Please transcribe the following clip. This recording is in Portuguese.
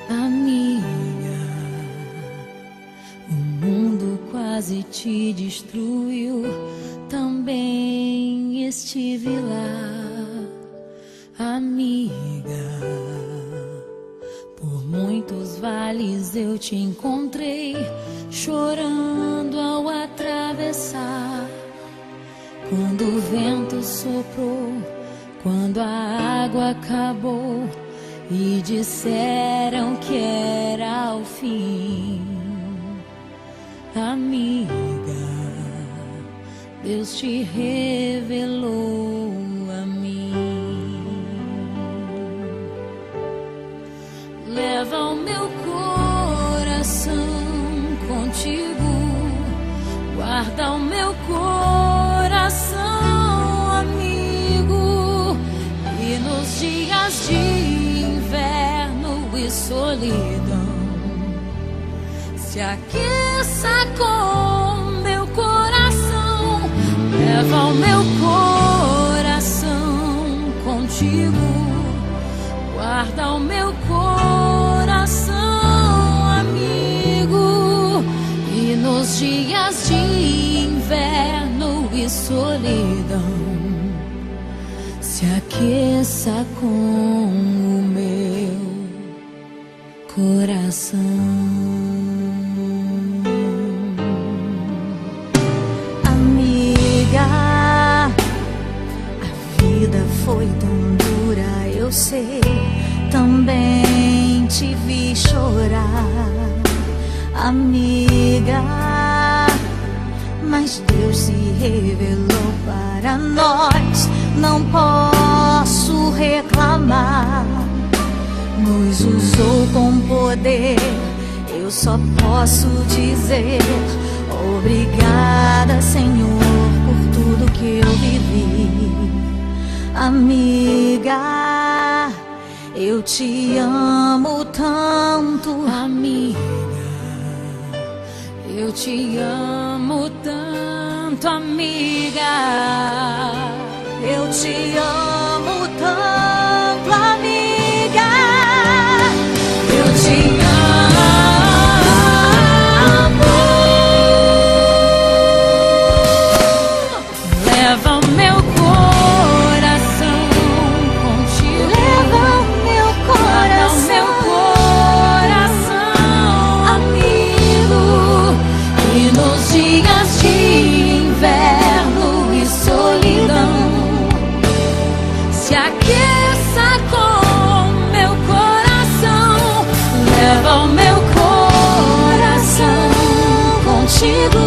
Amiga, o mundo quase te destruiu, também estive lá. Amiga, por muitos vales eu te encontrei, chorando ao atravessar. Quando o vento soprou, quando a água acabou e disseram que era o fim. Amiga, Deus te revelou a mim. Leva o meu coração contigo, guarda o meu coração, amigo. E nos dias de inverno e solidão, se aqueça com meu coração. Leva o meu coração contigo, guarda o meu coração, amigo. E nos dias de inverno e solidão, se aqueça com o meu coração. Amiga, a vida foi tão dura, eu sei, também te vi chorar. Amiga, mas Deus se revelou para nós, não posso reclamar. Nos usou com poder, eu só posso dizer obrigada, Senhor, por tudo que eu vivi. Amiga, eu te amo tanto. Amiga, eu te amo tanto, amiga. Eu te amo tanto, amiga. Eu te amo. Leva o meu coração contigo, Leva o meu coração, amigo. E nos dias de inverno e solidão, se aqueça com meu coração. Leva o meu coração contigo,